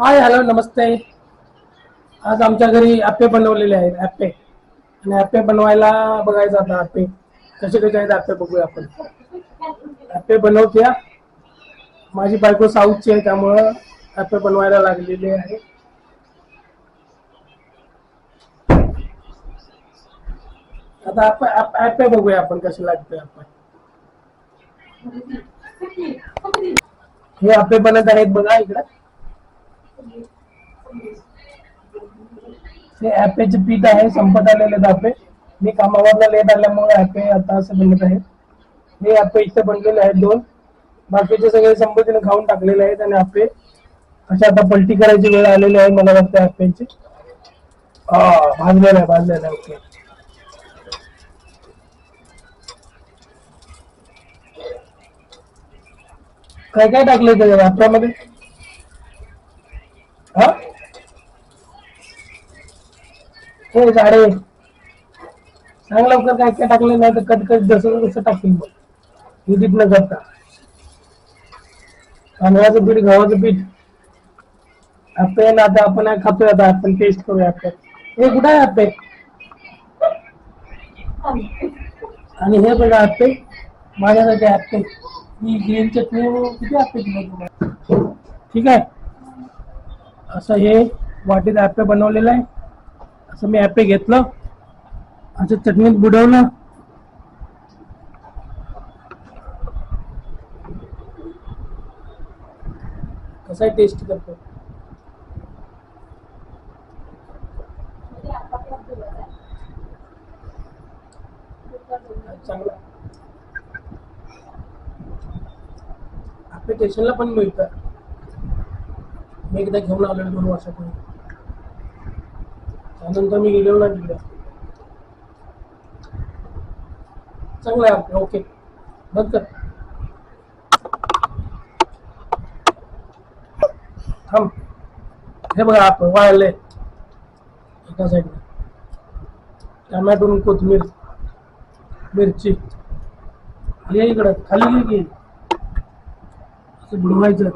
Hi hello नमस्ते. आज आमच्या घरी आप्पे बनवलेले आहेत. आप्पे आणि आप्पे बनवायला बघायचं आता. आप्पे कसे कसे आहेत आप्पे बघूया आपण. आप्पे बनवत्या माझी बायको साऊथची आहे त्यामुळं आप्पे बनवायला लागलेले आहे. आता आप्पे बघूया आपण कसे लागते आप्पे. हे आप्पे बनत आहेत बघा इकडे. हे आप्पेचे पीठ आहे. संपत आलेले आहेत आप्पे. मी कामावरला लेट आल्यामुळे आप्पे आता असं बनत आहे. हे आप्पे इथे बनलेले आहेत दोन. बाकीचे सगळे संपतीने खाऊन टाकलेले आहेत आणि आप्पे अशा आता पलटी करायची वेळ आलेली आहे मला वाटतं आप्प्यांची. भाजलेला आहे भाजलेला आहे. ओके. काय काय टाकलंय त्याच्या आप्प्यामध्ये? हा हे झाडे सांग लवकर काय काय टाकले नाही तर कट कट जसं जसं टाकतील मग विजिट न करता. तांदळाचं पीठ गव्हाचं पीठ आप्पे ना आता आपण खातोय. आता आपण टेस्ट करूया आप्पे. हे कुठं आहे आप्पे? आणि हे बघा आप्पे माझ्यासाठी आप्पे. ही ग्रीन चटणी किती आप्पे दिले तुम्हाला? ठीक आहे. असं हे वाटीत आप्पे बनवलेलं आहे. असं मी आप्पे घेतलं असं चटणीत बुडवलं. कसं टेस्ट करतो चांगलं. ऍप्लिकेशनला पण मिळतं. मी एकदा घेऊन आलो 2 वर्षापूर्वी. त्यानंतर मी गेलो ना तिकडे. चांगलं आहे आपलं. ओके बंद कर. थांब. हे बघा आपण वाळले एका साईडला. टमॅटो कोथिंबीर मिरची हे इकडं खाली घे. असं बुडवायचं.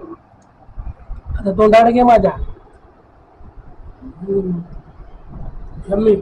आता तोंडाकडे घे माझ्या. यम्मी.